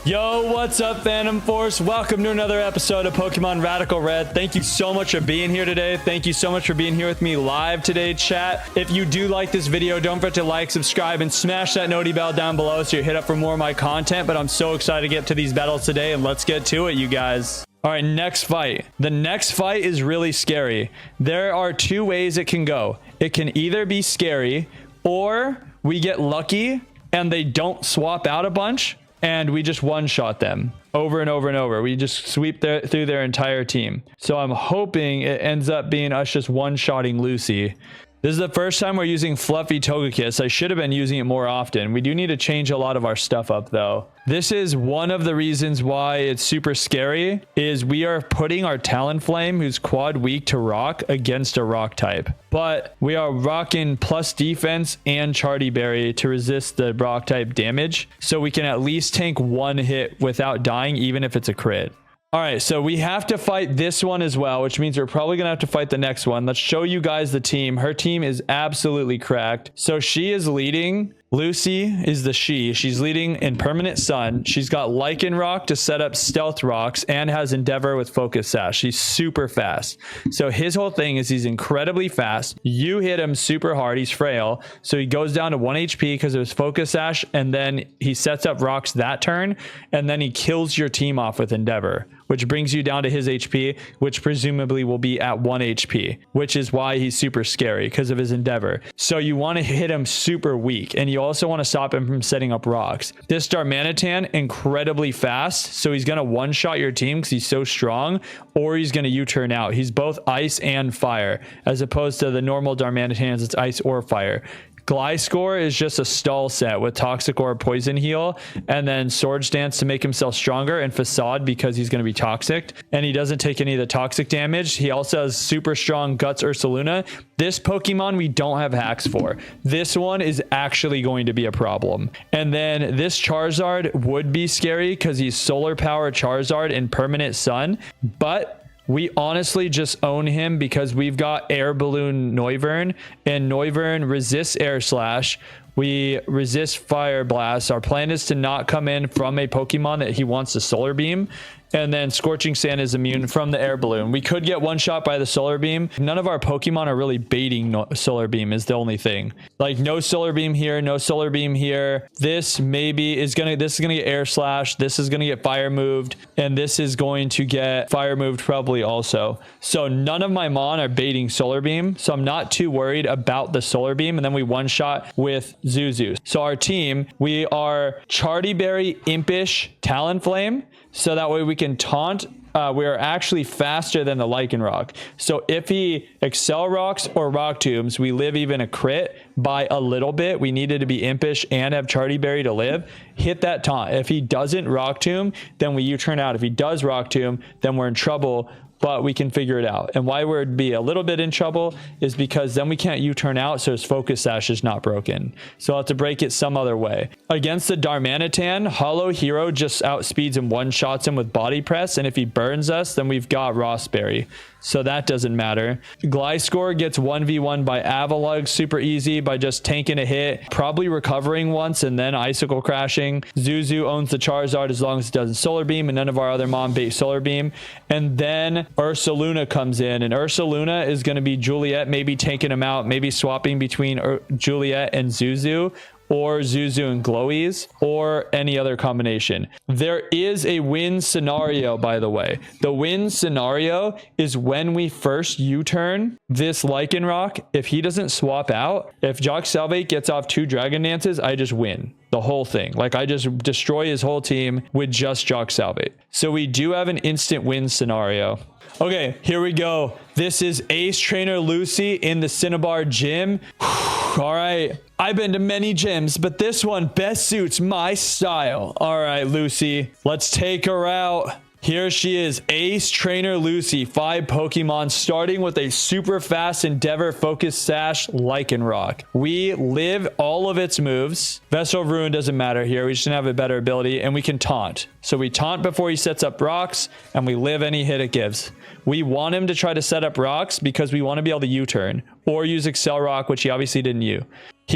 Yo, what's up, Phantom Force? Welcome to another episode of Pokemon Radical Red. Thank you so much for being here today. Thank you so much for being here with me live today, chat. If you do like this video, don't forget to like, subscribe, and smash that noti bell down below so you hit up for more of my content. But I'm so excited to get to these battles today, and let's get to it, you guys. All right, next fight. The next fight is really scary. There are two ways it can go. It can either be scary, or we get lucky and they don't swap out a bunch, and we just one-shot them over and over and over. We just sweep through their entire team. So I'm hoping it ends up being us just one-shotting Lucy. This is the first time we're using Fluffy Togekiss. I should have been using it more often. We do need to change a lot of our stuff up, though. This is one of the reasons why it's super scary, is we are putting our Talonflame, who's quad weak to rock, against a rock type. But we are rocking plus defense and Charty Berry to resist the rock type damage, so we can at least tank one hit without dying, even if it's a crit. All right, so we have to fight this one as well, which means we're probably going to have to fight the next one. Let's show you guys the team. Her team is absolutely cracked. So she is leading. Lucy is the she. She's leading in Permanent Sun. She's got Lycanroc to set up Stealth Rocks and has Endeavor with Focus Sash. She's super fast. So his whole thing is he's incredibly fast. You hit him super hard. He's frail. So he goes down to 1 HP because of his Focus Sash, and then he sets up rocks that turn, and then he kills your team off with Endeavor, which brings you down to his HP, which presumably will be at 1 HP, which is why he's super scary, because of his Endeavor. So you want to hit him super weak, and you also want to stop him from setting up rocks. This Darmanitan, incredibly fast, so he's going to one-shot your team because he's so strong, or he's going to U-turn out. He's both ice and fire, as opposed to the normal Darmanitans, it's ice or fire. Gliscor is just a stall set with Toxic Orb, Poison Heal, and then Swords Dance to make himself stronger, and Facade because he's going to be toxic, and he doesn't take any of the toxic damage. He also has super strong Guts Ursaluna. This Pokemon we don't have hacks for. This one is actually going to be a problem. And then this Charizard would be scary because he's Solar Power Charizard in Permanent Sun, but we honestly just own him because we've got Air Balloon Noivern, and Noivern resists Air Slash. We resist Fire Blast. Our plan is to not come in from a Pokemon that he wants to Solar Beam. And then Scorching Sand is immune from the Air Balloon. We could get one shot by the Solar Beam. None of our Pokemon are really baiting Solar Beam is the only thing. Like no Solar Beam here, no Solar Beam here. This maybe is gonna, this is gonna get Air Slash. This is gonna get Fire Moved. And this is going to get Fire Moved probably also. So none of my Mon are baiting Solar Beam. So I'm not too worried about the Solar Beam. And then we one shot with Zuzu. So our team, we are Charty Berry, Impish, Talonflame. So that way we can taunt. We are actually faster than the Lycanroc. So if he Excel Rocks or Rock Tombs, we live even a crit by a little bit. We needed to be Impish and have Charty Berry to live. Hit that taunt. If he doesn't Rock Tomb, then we U-turn out. If he does Rock Tomb, then we're in trouble. But we can figure it out. And why we'd be a little bit in trouble is because then we can't U-turn out, so his Focus Sash is not broken. So I'll have to break it some other way. Against the Darmanitan, Hollow Hero just outspeeds and one-shots him with Body Press, and if he burns us, then we've got Rossberry. So that doesn't matter. Gliscor gets 1v1 by Avalugg super easy by just tanking a hit, probably recovering once and then Icicle Crashing. Zuzu owns the Charizard as long as it doesn't Solar Beam, and none of our other Mon bait Solar Beam. And then Ursaluna comes in, and Ursaluna is going to be Juliet, maybe taking him out, maybe swapping between Juliet and Zuzu, or Zuzu and Glowies, or any other combination. There is a win scenario, by the way. The win scenario is when we first U-turn this Lycanroc. If he doesn't swap out, if Jock Salvate gets off 2 Dragon Dances, I just win the whole thing. Like I just destroy his whole team with just Jock Salvate. So we do have an instant win scenario. Okay, here we go. This is Ace Trainer Lucy in the Cinnabar gym. All right. I've been to many gyms, but this one best suits my style. All right, Lucy, let's take her out. Here she is, Ace Trainer Lucy, 5 Pokemon, starting with a super fast Endeavor Focus Sash Lycanroc. We live all of its moves. Vessel of Ruin doesn't matter here. We just have a better ability, and we can taunt. So we taunt before he sets up rocks, and we live any hit it gives. We want him to try to set up rocks because we want to be able to U-turn or use Excel Rock, which he obviously didn't use.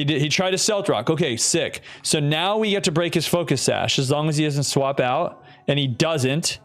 He tried to Stealth Rock. Okay, sick. So now we get to break his Focus Sash as long as he doesn't swap out, and he doesn't.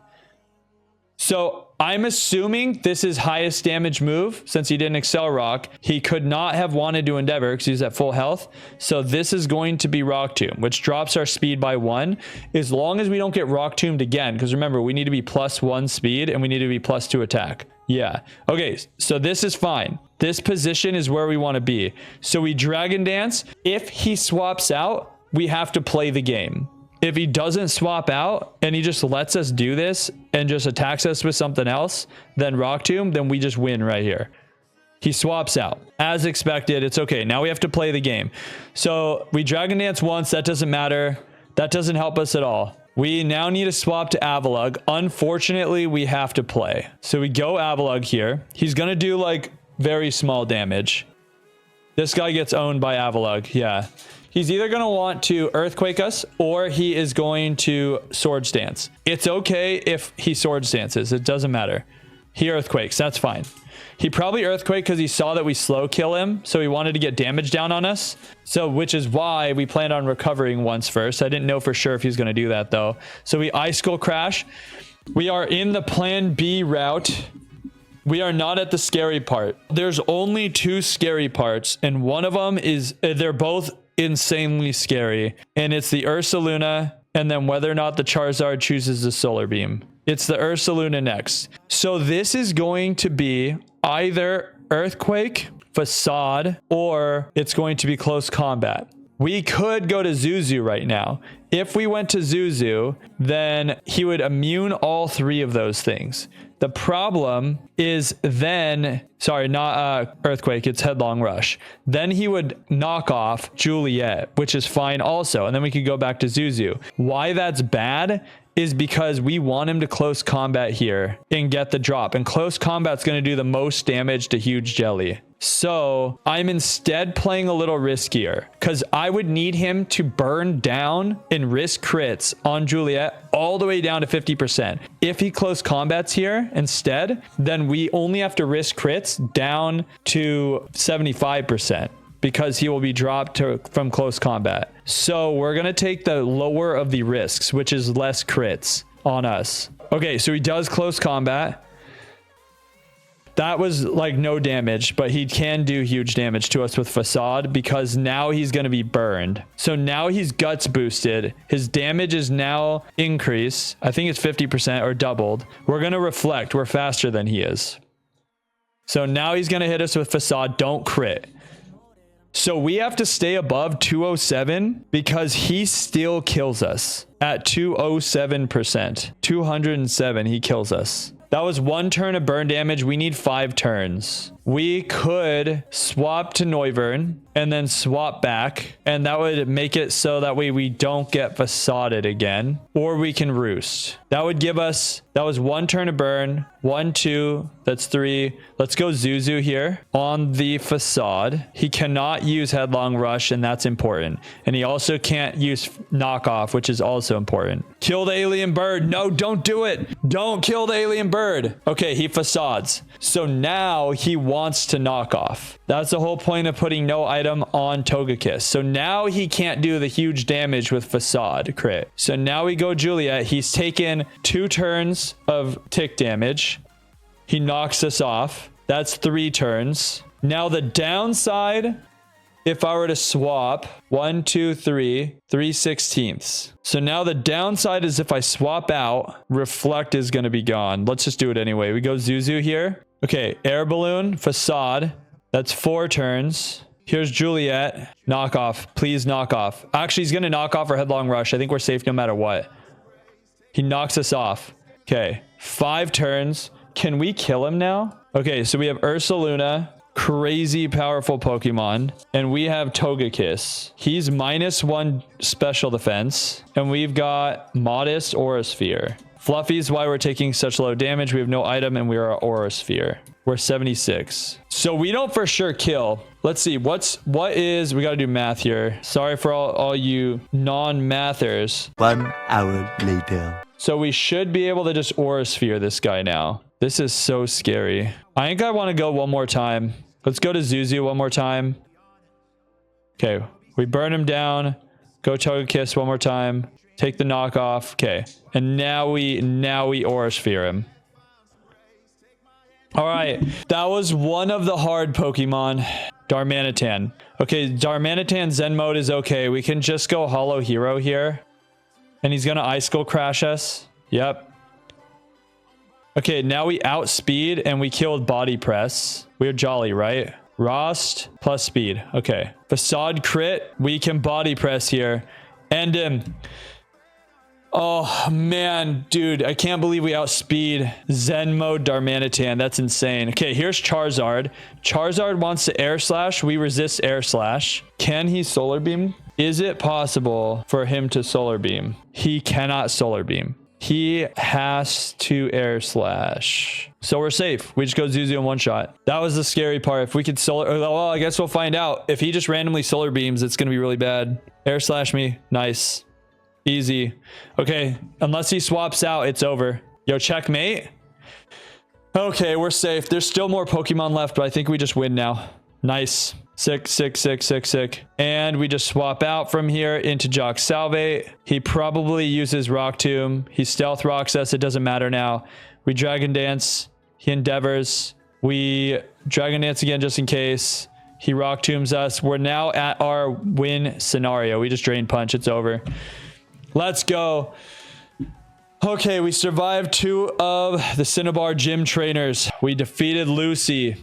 So I'm assuming this is highest damage move since he didn't Excel Rock. He could not have wanted to Endeavor because he's at full health. So this is going to be Rock Tomb, which drops our speed by 1 as long as we don't get Rock Tombed again. Because remember, we need to be +1 speed and we need to be +2 attack. Yeah. Okay, so this is fine. This position is where we want to be. So we Dragon Dance. If he swaps out, we have to play the game. If he doesn't swap out and he just lets us do this and just attacks us with something else, then Rock Tomb, then we just win right here. He swaps out. As expected, it's okay. Now we have to play the game. So we Dragon Dance once. That doesn't matter. That doesn't help us at all. We now need to swap to Avalugg. Unfortunately, we have to play. So we go Avalugg here. He's going to do like very small damage. This guy gets owned by Avalugg. Yeah. He's either going to want to Earthquake us or he is going to Swords Dance. It's okay if he Swords Dances. It doesn't matter. He Earthquakes. That's fine. He probably Earthquake because he saw that we slow kill him. So he wanted to get damage down on us. So which is why we planned on recovering once first. I didn't know for sure if he was going to do that though. So we Ice Skull Crash. We are in the plan B route. We are not at the scary part. There's only 2 scary parts. And one of them is they're both insanely scary, and it's the Ursaluna and then whether or not the Charizard chooses the Solar Beam. It's the Ursaluna next. So this is going to be either Earthquake, Facade, or it's going to be Close Combat. We could go to Zuzu right now. If we went to Zuzu, then he would immune all 3 of those things. The problem is then, sorry, not Earthquake, it's Headlong Rush. Then he would knock off Juliet, which is fine also. And then we could go back to Zuzu. Why that's bad is because we want him to Close Combat here and get the drop. And Close Combat's going to do the most damage to Huge Jelly. So I'm instead playing a little riskier because I would need him to burn down and risk crits on Juliet all the way down to 50%. If he Close Combats here instead, then we only have to risk crits down to 75%. Because he will be dropped from Close Combat. So we're going to take the lower of the risks, which is less crits on us. Okay, so he does Close Combat. That was like no damage, but he can do huge damage to us with Facade because now he's going to be burned. So now he's Guts boosted. His damage is now increased. I think it's 50% or doubled. We're going to Reflect. We're faster than he is. So now he's going to hit us with Facade. Don't crit. So we have to stay above 207 because he still kills us at 207%. 207, he kills us. That was 1 turn of burn damage. We need 5 turns. We could swap to Noivern and then swap back. And that would make it so that way we don't get Facaded again. Or we can Roost. That would give us, that was 1 turn of burn. 1, 2, that's 3. Let's go Zuzu here on the Facade. He cannot use Headlong Rush, and that's important. And he also can't use Knockoff, which is also important. Kill the alien bird. No, don't do it. Don't kill the alien bird. Okay, he Facades. So now he wants to knock off. That's the whole point of putting no item on Togekiss. So now he can't do the huge damage with Facade crit. So now we go Juliet. He's taken 2 turns of tick damage. He knocks us off. That's 3 turns. Now the downside, if I were to swap 1, 2, 3, 3/16. So now the downside is if I swap out, Reflect is going to be gone. Let's just do it anyway. We go Zuzu here. Okay, Air Balloon, Facade. That's 4 turns. Here's Juliet. Knock off. Please knock off. Actually, he's going to knock off our Headlong Rush. I think we're safe no matter what. He knocks us off. Okay, 5 turns. Can we kill him now? Okay, so we have Ursaluna. Crazy powerful Pokemon. And we have Togekiss. He's -1 special defense. And we've got Modest Aura Sphere. Fluffy's why we're taking such low damage. We have no item and we are Aura Sphere. We're 76. So we don't for sure kill. Let's see. We got to do math here. Sorry for all you non-mathers. 1 hour later. So we should be able to just Aura Sphere this guy now. This is so scary. I think I want to go one more time. Let's go to Zuzu one more time. Okay, we burn him down. Go Togekiss one more time. Take the knockoff. Okay, and now we Aura Sphere him. All right, that was one of the hard Pokemon. Darmanitan. Okay, Darmanitan Zen mode is okay. We can just go Hollow Hero here. And he's gonna Icicle Crash us. Yep. Okay, now we outspeed and we killed Body Press. We're jolly, right? Rost plus speed. Okay. Facade crit. We can Body Press here. End him. Oh, man. Dude, I can't believe we outspeed Zen mode Darmanitan. That's insane. Okay, here's Charizard. Charizard wants to Air Slash. We resist Air Slash. Can he Solar Beam? Is it possible for him to Solar Beam? He cannot Solar Beam. He has to Air Slash. So we're safe. We just go Zuzu in one shot. That was the scary part. If we could Solar... Well, I guess we'll find out. If he just randomly Solar Beams, it's going to be really bad. Air Slash me. Nice. Easy. Okay, unless he swaps out, it's over. Yo, checkmate. Okay, we're safe. There's still more Pokemon left, but I think we just win now. Nice. Sick. And we just swap out from here into Jock Salvate. He probably uses Rock Tomb. He Stealth Rocks us. It doesn't matter now. We Dragon Dance. He Endeavors. We Dragon Dance again just in case. He Rock Tombs us. We're now at our win scenario. We just Drain Punch. It's over. Let's go. Okay, we survived 2 of the Cinnabar gym trainers. We defeated Lucy.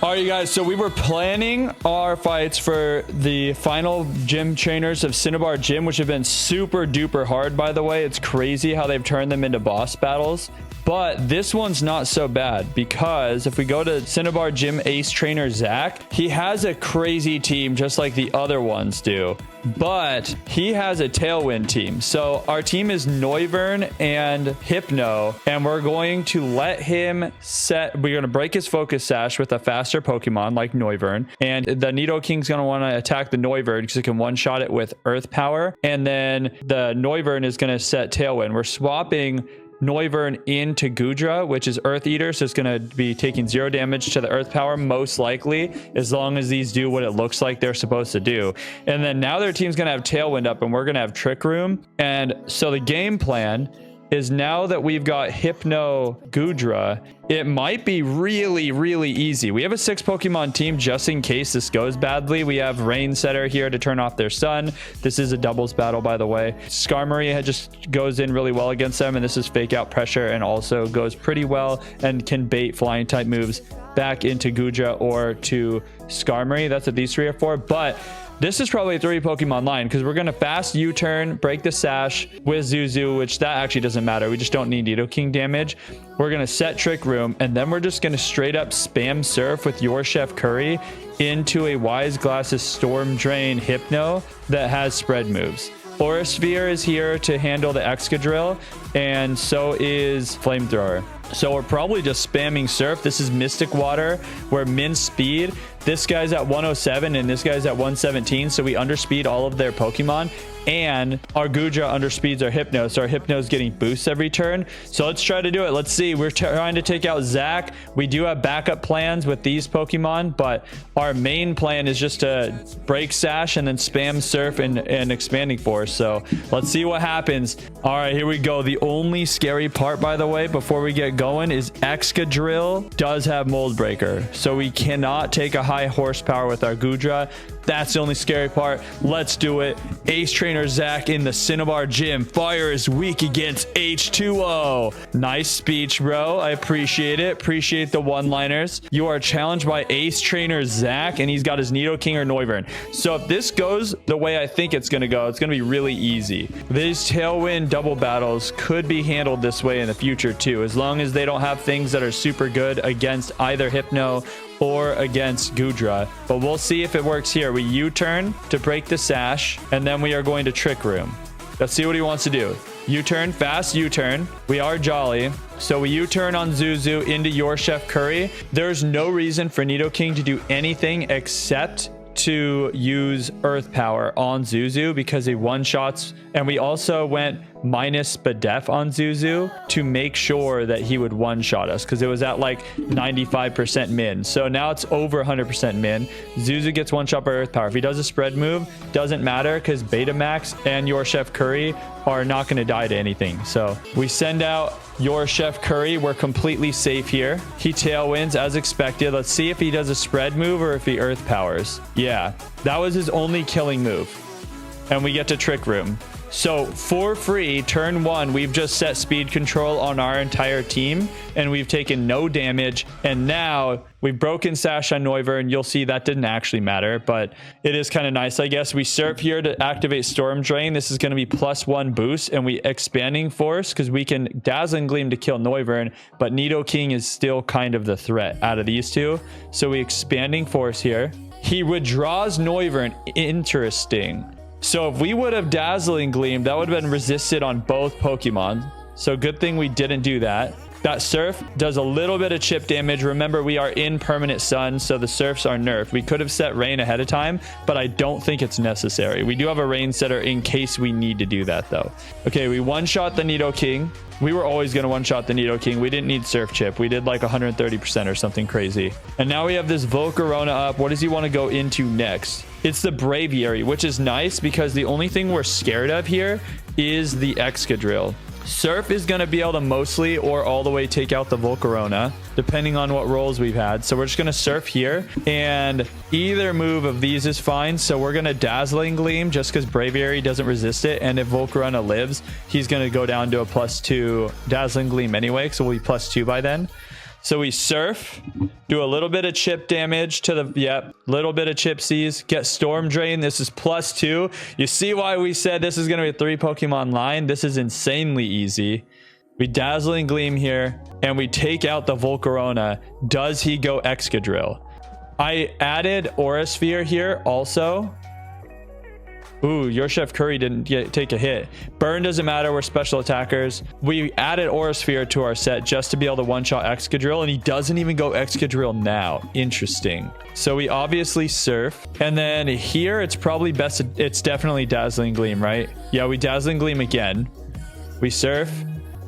All right, you guys, so we were planning our fights for the final gym trainers of Cinnabar Gym, which have been super duper hard, by the way. It's crazy how they've turned them into boss battles. But this one's not so bad because if we go to Cinnabar Gym Ace Trainer Zach, he has a crazy team just like the other ones do. But he has a Tailwind team. So our team is Noivern and Hypno, and we're going to let him we're going to break his Focus Sash with a faster Pokemon like Noivern. And the Nidoking's going to want to attack the Noivern because it can one-shot it with Earth Power. And then the Noivern is going to set Tailwind. We're swapping Noivern into Gudra, which is Earth Eater, so it's going to be taking 0 damage to the Earth Power, most likely, as long as these do what it looks like they're supposed to do. And then now their team's going to have Tailwind up, and we're going to have Trick Room. And so the game plan is now that we've got Hypno Gudra, it might be really, really easy. We have a 6 Pokemon team just in case this goes badly. We have Rain Setter here to turn off their sun. This is a doubles battle, by the way. Skarmory just goes in really well against them, and this is Fake Out Pressure and also goes pretty well and can bait flying type moves back into Gudra or to Skarmory. That's what these 3 are for, but this is probably a 3 Pokemon line because we're going to fast U-turn, break the Sash with Zuzu, which that actually doesn't matter. We just don't need Nidoking damage. We're going to set Trick Room, and then we're just going to straight up spam Surf with Your Chef Curry into a Wise Glasses Storm Drain Hypno that has spread moves. Aura Sphere is here to handle the Excadrill, and so is Flamethrower. So we're probably just spamming Surf. This is Mystic Water. We're min speed. This guy's at 107 and this guy's at 117. So we underspeed all of their Pokemon. And our Gudra underspeeds our Hypno. So our Hypno is getting boosts every turn. So let's try to do it. Let's see. We're trying to take out Zach. We do have backup plans with these Pokemon, but our main plan is just to break Sash and then spam Surf and Expanding Force. So let's see what happens. All right, here we go. The only scary part, by the way, before we get going is Excadrill does have Mold Breaker. So we cannot take a high horsepower with our Gudra. That's the only scary part. Let's do it. Ace Trainer Zach in the Cinnabar Gym. Fire is weak against H2O. Nice speech, bro. I appreciate it. Appreciate the one-liners. You are challenged by Ace Trainer Zach, and he's got his Nidoking or Noivern. So if this goes the way I think it's going to go, it's going to be really easy. These Tailwind double battles could be handled this way in the future, too, as long as they don't have things that are super good against either Hypno or against Gudra. But we'll see if it works here. We U-turn to break the Sash, and then we are going to Trick Room. Let's see what he wants to do. U-turn, fast U-turn. We are jolly. So we U-turn on Zuzu into Your Chef Curry. There's no reason for Nidoking to do anything except to use Earth Power on Zuzu because he one-shots, and we also went minus Spadef on Zuzu to make sure that he would one-shot us because it was at like 95% min. So now it's over 100% min. Zuzu gets one shot by Earth Power. If he does a spread move, doesn't matter because Betamax and your Chef Curry are not going to die to anything. So we send out your Chef Curry. We're completely safe here. He tailwinds as expected. Let's see if he does a spread move or if he Earth Powers. Yeah, that was his only killing move. And we get to Trick Room. So for free, turn 1, we've just set speed control on our entire team and we've taken no damage. And now we've broken Sash on Noivern. You'll see that didn't actually matter, but it is kind of nice, I guess. We surf here to activate Storm Drain. This is going to be +1 boost, and we Expanding Force because we can Dazzling Gleam to kill Noivern, but Nidoking is still kind of the threat out of these two. So we Expanding Force here. He withdraws Noivern. Interesting. So if we would have Dazzling Gleam, that would have been resisted on both Pokemon. So good thing we didn't do that. That Surf does a little bit of chip damage. Remember, we are in Permanent Sun, so the Surfs are nerfed. We could have set Rain ahead of time, but I don't think it's necessary. We do have a Rain setter in case we need to do that, though. Okay, we one-shot the Nidoking. We were always going to one-shot the Nidoking. We didn't need Surf Chip. We did like 130% or something crazy. And now we have this Volcarona up. What does he want to go into next? It's the Braviary, which is nice because the only thing we're scared of here is the Excadrill. Surf is going to be able to mostly or all the way take out the Volcarona, depending on what rolls we've had. So we're just going to Surf here, and either move of these is fine. So we're going to Dazzling Gleam just because Braviary doesn't resist it. And if Volcarona lives, he's going to go down to a +2 Dazzling Gleam anyway, so we'll be +2 by then. So we Surf, do a little bit of chip damage to the, little bit of chipsies, get Storm Drain. This is +2. You see why we said this is going to be a 3 Pokemon line? This is insanely easy. We Dazzling Gleam here, and we take out the Volcarona. Does he go Excadrill? I added Aura Sphere here also. Ooh, your Chef Curry didn't take a hit. Burn doesn't matter. We're special attackers. We added Aura Sphere to our set just to be able to one-shot Excadrill, and he doesn't even go Excadrill now. Interesting. So we obviously Surf. And then here, it's probably best. It's definitely Dazzling Gleam, right? Yeah, we Dazzling Gleam again. We Surf.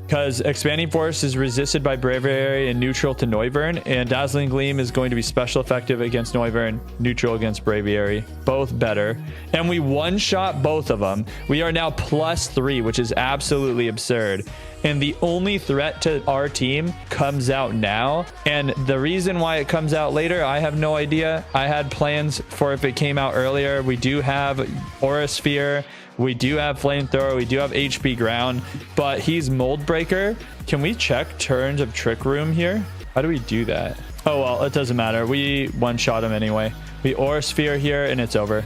Because Expanding Force is resisted by Braviary and neutral to Noivern, and Dazzling Gleam is going to be special effective against Noivern, neutral against Braviary. Both better. And we one-shot both of them. We are now +3, which is absolutely absurd. And the only threat to our team comes out now. And the reason why it comes out later, I have no idea. I had plans for if it came out earlier. We do have Aura Sphere. We do have Flamethrower. We do have HP Ground, but he's Mold Breaker. Can we check turns of Trick Room here? How do we do that? Oh, well, it doesn't matter. We one-shot him anyway. We Aura Sphere here, and it's over.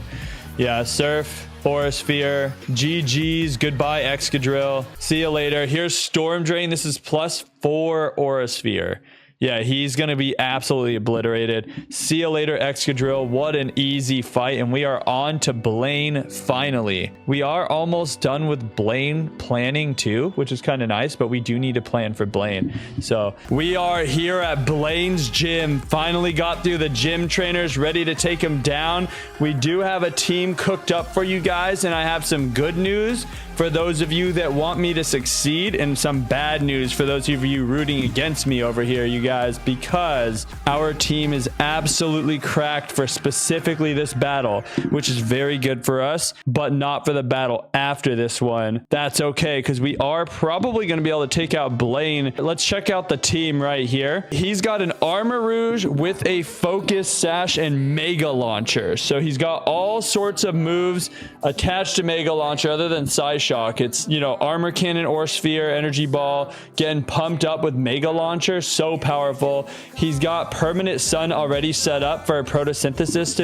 Yeah, Surf, Aura Sphere, GG's, goodbye, Excadrill. See you later. Here's Storm Drain. This is +4 Aura Sphere. Yeah, he's going to be absolutely obliterated. See you later, Excadrill. What an easy fight. And we are on to Blaine finally. We are almost done with Blaine planning too, which is kind of nice, but we do need to plan for Blaine. So we are here at Blaine's gym. Finally got through the gym trainers, ready to take him down. We do have a team cooked up for you guys, and I have some good news for those of you that want me to succeed, and some bad news for those of you rooting against me over here, you guys, because our team is absolutely cracked for specifically this battle, which is very good for us, but not for the battle after this one. That's okay, because we are probably going to be able to take out Blaine. Let's check out the team right here. He's got an Armor Rouge with a Focus Sash and Mega Launcher. So he's got all sorts of moves attached to Mega Launcher other than Psy Shock. It's, you know, Armor Cannon, Aura Sphere, Energy Ball, getting pumped up with Mega Launcher. So powerful. He's got Permanent Sun already set up for Photosynthesis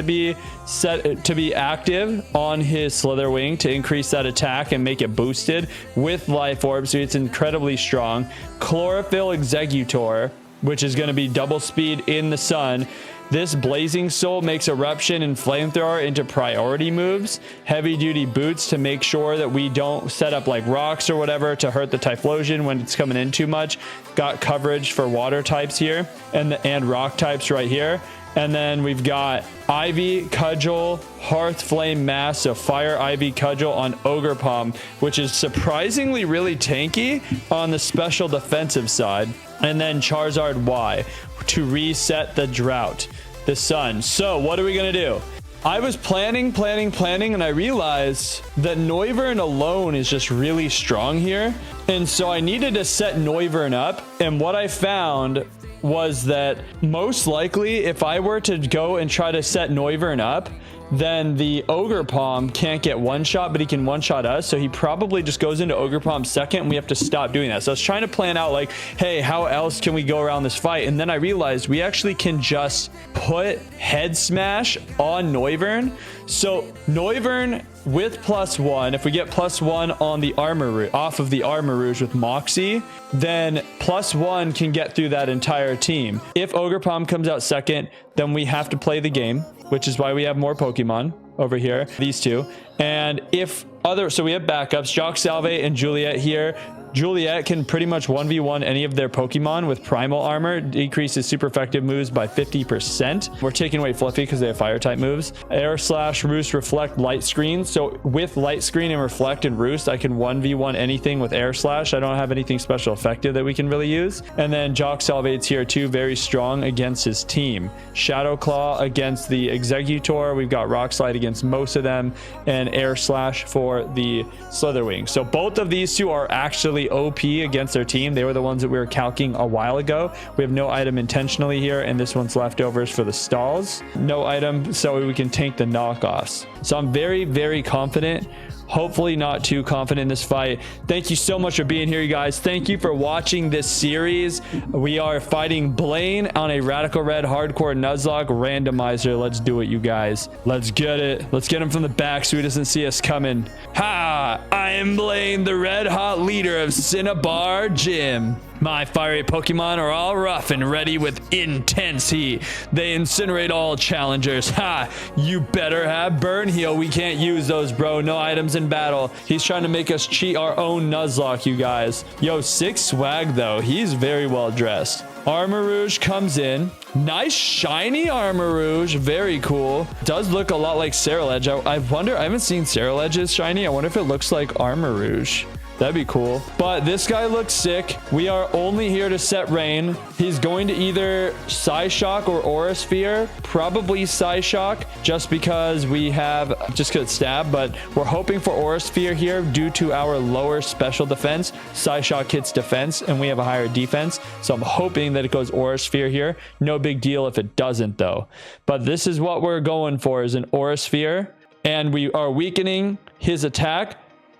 to be active on his Slitherwing to increase that attack and make it boosted with Life Orb, so it's incredibly strong. Chlorophyll Executor, which is going to be double speed in the sun. This Blazing Soul makes Eruption and Flamethrower into priority moves. Heavy Duty Boots to make sure that we don't set up like rocks or whatever to hurt the Typhlosion when it's coming in too much. Got coverage for water types here and rock types right here. And then we've got Ivy, Cudgel, Hearth, Flame, Mass. So Fire, Ivy, Cudgel on Ogre Palm, which is surprisingly really tanky on the special defensive side. And then Charizard Y to reset the drought, the sun. So what are we going to do? I was planning, and I realized that Noivern alone is just really strong here. And so I needed to set Noivern up. And what I found was that most likely if I were to go and try to set Noivern up, then the Ogre Palm can't get one shot, but he can one shot us. So he probably just goes into Ogre Palm second, and we have to stop doing that. So I was trying to plan out like, hey, how else can we go around this fight? And then I realized we actually can just put Head Smash on Noivern. So Noivern with +1, if we get +1 on the armor off of the Armor Rouge with Moxie, then +1 can get through that entire team. If Ogre Palm comes out second, then we have to play the game, which is why we have more Pokemon over here, these two. And if so we have backups, Jock Salve and Juliet here. Juliet can pretty much 1v1 any of their Pokemon with Primal Armor, decreases super effective moves by 50%. We're taking away Fluffy because they have fire type moves. Air Slash, Roost, Reflect, Light Screen. So with Light Screen and Reflect and Roost, I can 1v1 anything with Air Slash. I don't have anything special effective that we can really use. And then Jock Salvate's here too, very strong against his team. Shadow Claw against the Exeggutor. We've got Rock Slide against most of them, and Air Slash for the Slitherwing. So both of these two are actually OP against their team. They were the ones that we were calcing a while ago. We have no item intentionally here, and this one's leftovers for the stalls. No item, so we can tank the knockoffs. So I'm very, very confident. Hopefully not too confident in this fight. Thank you so much for being here, you guys. Thank you for watching this series. We are fighting Blaine on a Radical Red Hardcore Nuzlocke Randomizer. Let's do it, you guys. Let's get it. Let's get him from the back so he doesn't see us coming. Ha! I am Blaine, the red hot leader of Cinnabar Gym. My fiery Pokemon are all rough and ready with intense heat. They incinerate all challengers. Ha! You better have Burn Heal. We can't use those, bro. No items in battle. He's trying to make us cheat our own Nuzlocke, you guys. Yo, 6 swag, though. He's very well dressed. Armor Rouge comes in. Nice shiny Armor Rouge. Very cool. Does look a lot like Ceruledge. I wonder, I haven't seen Ceruledge's shiny. I wonder if it looks like Armor Rouge. That'd be cool. But this guy looks sick. We are only here to set Rain. He's going to either Psyshock or Aura Sphere. Probably Psyshock, just because we have, just because it's stab, but we're hoping for Aura Sphere here due to our lower special defense. Psyshock hits defense, and we have a higher defense. So I'm hoping that it goes Aura Sphere here. No big deal if it doesn't, though. But this is what we're going for, is an Aura Sphere. And we are weakening his attack.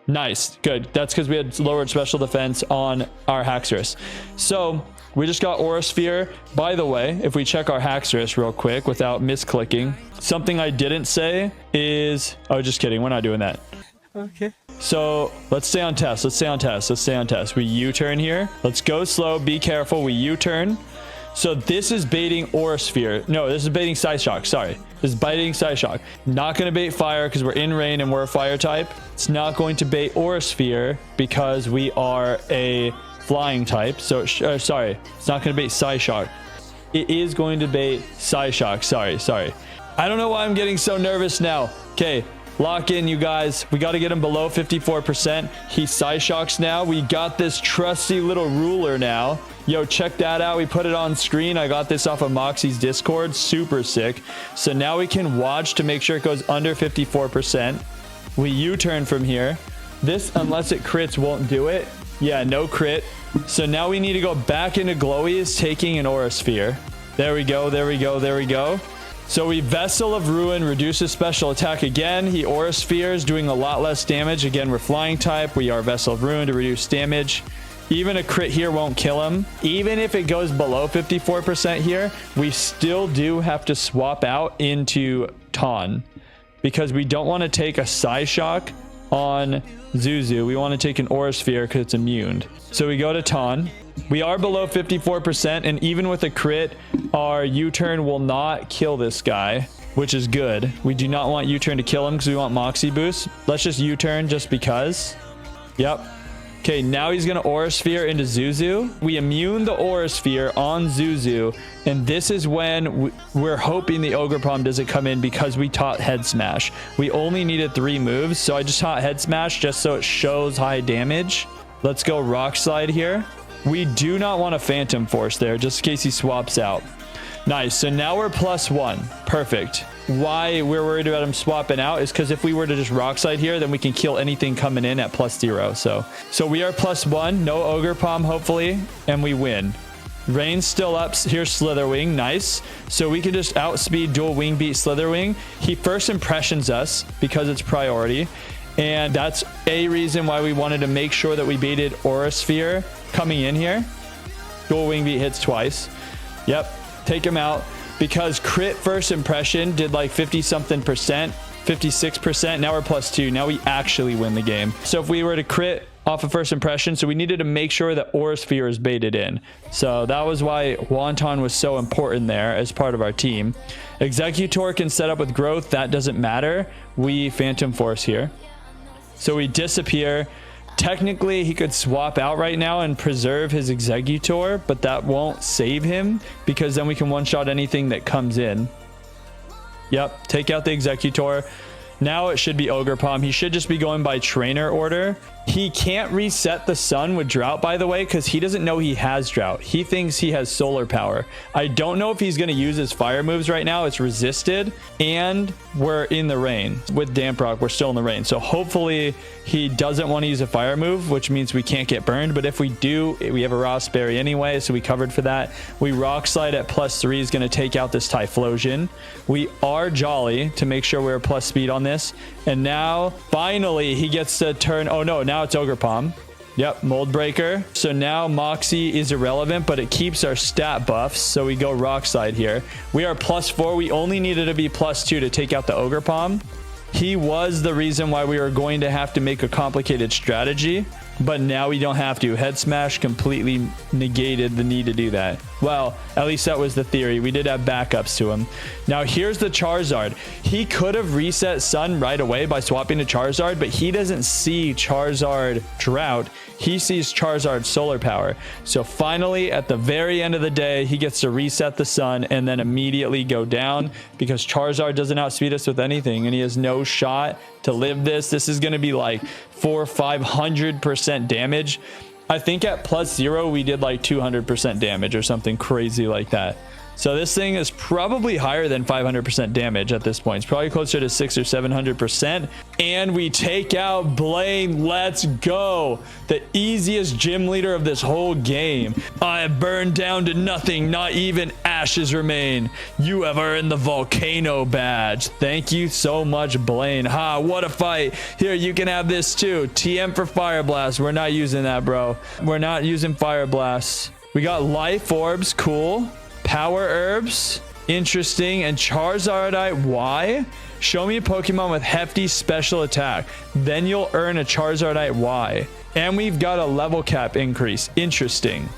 Nice. Good. That's because we had lowered special defense on our Haxorus. So we just got Aura Sphere. By the way, if we check our Haxorus real quick without misclicking, something I didn't say is... Oh, just kidding. We're not doing that. Okay. So let's stay on test. Let's stay on test. Let's stay on test. We U-turn here. Let's go slow. Be careful. We U-turn. So this is baiting Aura Sphere. No, this is baiting Psyshock. Sorry. This is baiting Psyshock. Not going to bait fire because we're in rain and we're a fire type. It's not going to bait Aura Sphere because we are a flying type. So, sorry. It's not going to bait Psyshock. It is going to bait Psyshock. Sorry. I don't know why I'm getting so nervous now. Okay. Lock in, you guys. We got to get him below 54%. He Psyshocks now. We got this trusty little ruler now. Yo, check that out. We put it on screen. I got this off of Moxie's Discord. Super sick. So now we can watch to make sure it goes under 54%. We U-turn from here. This, unless it crits, won't do it. Yeah, no crit. So now we need to go back into Glowies, taking an Aura Sphere. There we go. So we Vessel of Ruin, reduces special attack again. He Aura Spheres, doing a lot less damage. Again, we're flying type. We are Vessel of Ruin to reduce damage. Even a crit here won't kill him. Even if it goes below 54% here, we still do have to swap out into Ton, because we don't want to take a Psyshock on Zuzu. We want to take an Aura Sphere because it's immune. So we go to Ton. We are below 54%, and even with a crit, our U-turn will not kill this guy, which is good. We do not want U-turn to kill him because we want Moxie boost. Let's just U-turn just because. Yep. Okay, now he's going to Aura Sphere into Zuzu. We immune the Aura Sphere on Zuzu. And this is when we're hoping the Ogre Palm doesn't come in because we taught Head Smash. We only needed 3 moves, so I just taught Head Smash just so it shows high damage. Let's go Rock Slide here. We do not want a Phantom Force there, just in case he swaps out. Nice. So now we're +1. Perfect. Why we're worried about him swapping out is because if we were to just Rock Slide here, then we can kill anything coming in at +0. So we are +1. No Ogre Palm, hopefully, and we win. Rain's still up. Here's Slitherwing. Nice. So we can just outspeed dual wing beat Slitherwing. He first impressions us because it's priority. And that's a reason why we wanted to make sure that we baited Aura Sphere coming in here. Dual wing beat hits twice. Yep. Take him out. Because crit first impression did like 50 something percent, 56%. Now we're +2. Now we actually win the game. So if we were to crit off of first impression, so we needed to make sure that Aura Sphere is baited in. So that was why Wonton was so important there as part of our team. Executor can set up with growth. That doesn't matter. We Phantom Force here. So we disappear. Technically, he could swap out right now and preserve his Executor, but that won't save him because then we can one-shot anything that comes in. Yep, take out the Executor. Now it should be Ogre Palm. He should just be going by trainer order. He can't reset the sun with Drought, by the way, because he doesn't know he has Drought. He thinks he has solar power. I don't know if he's going to use his fire moves right now. It's resisted, and we're in the rain. With Damp Rock, we're still in the rain. So hopefully he doesn't want to use a fire move, which means we can't get burned. But if we do, we have a Raspberry anyway, so we covered for that. We Rock Slide at +3 is going to take out this Typhlosion. We are Jolly to make sure we're plus speed on this. And now, finally, he gets to turn... Oh, no, now it's Ogre Palm. Yep, Mold Breaker. So now Moxie is irrelevant, but it keeps our stat buffs. So we go Rock Slide here. We are +4. We only needed to be +2 to take out the Ogre Palm. He was the reason why we were going to have to make a complicated strategy, but now we don't have to. Head Smash completely negated the need to do that. Well, at least that was the theory. We did have backups to him. Now here's the Charizard. He could have reset Sun right away by swapping to Charizard, but he doesn't see Charizard Drought. He sees Charizard Solar Power. So finally, at the very end of the day, he gets to reset the Sun and then immediately go down because Charizard doesn't outspeed us with anything, and he has no shot to live this. This is going to be like 400-500% damage. I think at +0 we did like 200% damage or something crazy like that. So this thing is probably higher than 500% damage at this point. It's probably closer to 600 or 700%. And we take out Blaine. Let's go. The easiest gym leader of this whole game. I have burned down to nothing. Not even ashes remain. You have earned the Volcano badge. Thank you so much, Blaine. Ha, what a fight. Here, you can have this too. TM for Fire Blast. We're not using that, bro. We're not using Fire Blast. We got Life Orbs. Cool. Power Herbs, interesting, and Charizardite. Why? Show me a Pokemon with hefty special attack. Then you'll earn a Charizardite Y. And we've got a level cap increase. Interesting.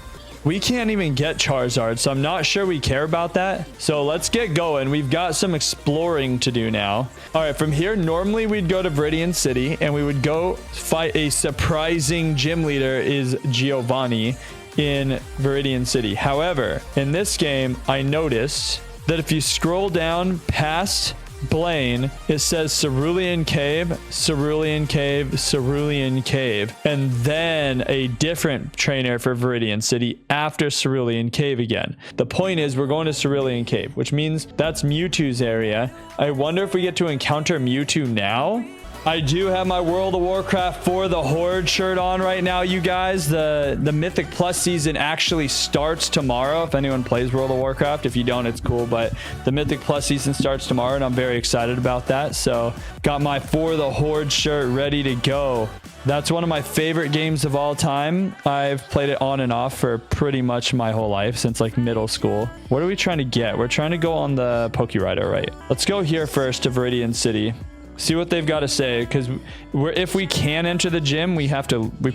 We can't even get Charizard, so I'm not sure we care about that. So let's get going. We've got some exploring to do now. All right, from here, normally we'd go to Viridian City, and we would go fight a surprising gym leader is Giovanni in Viridian City. However, in this game, I noticed that if you scroll down past Blaine, it says Cerulean Cave, Cerulean Cave, Cerulean Cave, and then a different trainer for Viridian City after Cerulean Cave again. The point is we're going to Cerulean Cave, which means that's Mewtwo's area. I wonder if we get to encounter Mewtwo now. I do have my World of Warcraft for the Horde shirt on right now, you guys. The Mythic Plus season actually starts tomorrow. If anyone plays World of Warcraft, if you don't, it's cool. But the Mythic Plus season starts tomorrow, and I'm very excited about that. So got my For the Horde shirt ready to go. That's one of my favorite games of all time. I've played it on and off for pretty much my whole life, since like middle school. What are we trying to get? We're trying to go on the Pokerider, right? Let's go here first to Viridian City. See what they've got to say, because if we can enter the gym, we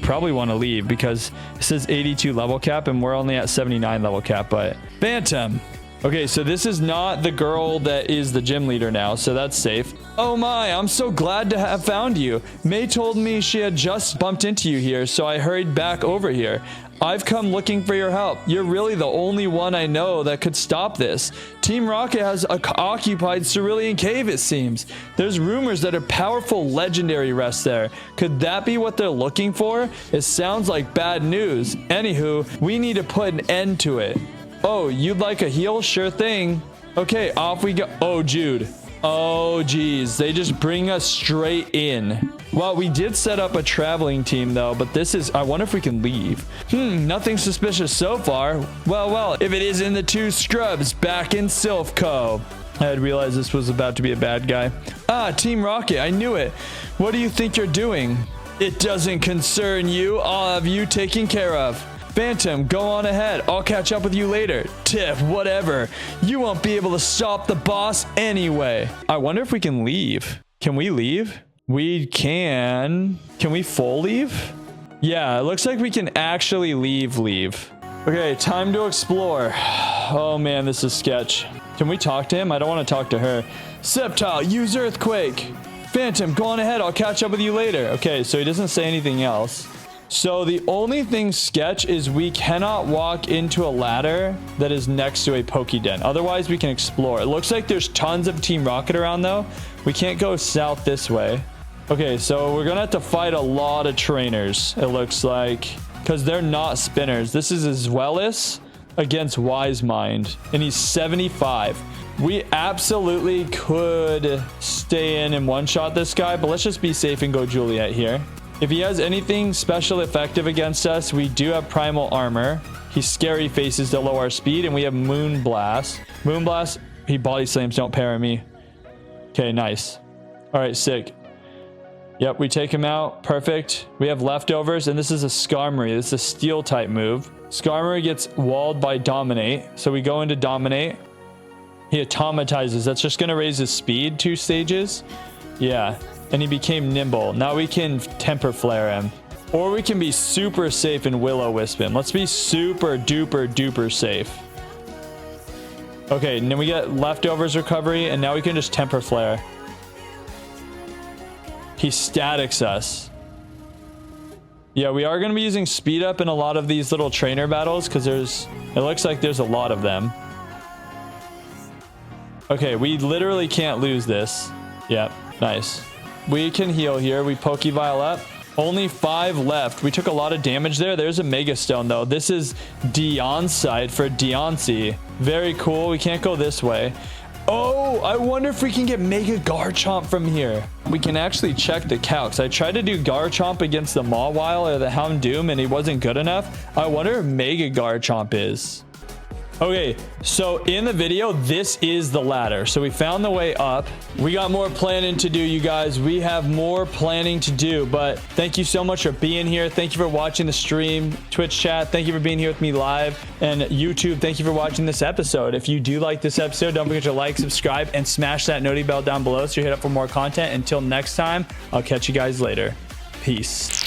probably want to leave because it says 82 level cap and we're only at 79 level cap. But Phantom, Okay, so this is not the girl that is the gym leader now, so that's safe. Oh my, I'm so glad to have found you. May told me she had just bumped into you here, so I hurried back over here. I've come looking for your help. You're really the only one I know that could stop this. Team Rocket has occupied Cerulean Cave, it seems. There's rumors that a powerful legendary rests there. Could that be what they're looking for? It sounds like bad news. Anywho, we need to put an end to it. Oh, you'd like a heal? Sure thing. Okay, off we go. Oh, Jude. Oh, geez. They just bring us straight in. Well, we did set up a traveling team, though, but this is... I wonder if we can leave. Nothing suspicious so far. Well, if it isn't the two scrubs back in Sylph Co. I had realized this was about to be a bad guy. Ah, Team Rocket, I knew it. What do you think you're doing? It doesn't concern you. I'll have you taken care of. Phantom, go on ahead. I'll catch up with you later. Tiff, whatever. You won't be able to stop the boss anyway. I wonder if we can leave. Can we leave? We can. Can we full leave? Yeah, it looks like we can actually leave. Okay, time to explore. Oh man, this is sketch. Can we talk to him? I don't want to talk to her. Sceptile, use Earthquake. Phantom, go on ahead. I'll catch up with you later. Okay, so he doesn't say anything else. So the only thing sketch is we cannot walk into a ladder that is next to a Pokéden. Otherwise, we can explore. It looks like there's tons of Team Rocket around, though. We can't go south this way. Okay, so we're going to have to fight a lot of trainers, it looks like, because they're not spinners. This is Azuelis against Wise Mind, and he's 75. We absolutely could stay in and one-shot this guy, but let's just be safe and go Juliet here. If he has anything special effective against us, we do have Primal Armor. He's Scary Faces to lower our speed, and we have Moonblast. Moonblast, he body slams, don't parry me. Okay, nice. All right, sick. Yep, we take him out. Perfect. We have leftovers, and this is a Skarmory. This is a Steel type move. Skarmory gets walled by Dominate, so we go into Dominate. He automatizes. That's just going to raise his speed 2 stages. Yeah. And he became nimble. Now we can temper flare him. Or we can be super safe and Will-O-Wisp him. Let's be super duper duper safe. Okay, and then we get leftovers recovery, and now we can just temper flare. He statics us. Yeah, we are going to be using speed up in a lot of these little trainer battles because it looks like there's a lot of them. Okay, we literally can't lose this. Yep, nice. We can heal here. We Pokevile up. Only 5 left. We took a lot of damage there. There's a Mega Stone, though. This is Deonside for Deoncy. Very cool. We can't go this way. Oh, I wonder if we can get Mega Garchomp from here. We can actually check the calcs. I tried to do Garchomp against the Mawile or the Houndoom, and he wasn't good enough. I wonder if Mega Garchomp is. Okay, so in the video, this is the ladder. So we found the way up. We got more planning to do, you guys. We have more planning to do, but thank you so much for being here. Thank you for watching the stream. Twitch chat, thank you for being here with me live. And YouTube, thank you for watching this episode. If you do like this episode, don't forget to like, subscribe, and smash that noti bell down below so you're hit up for more content. Until next time, I'll catch you guys later. Peace.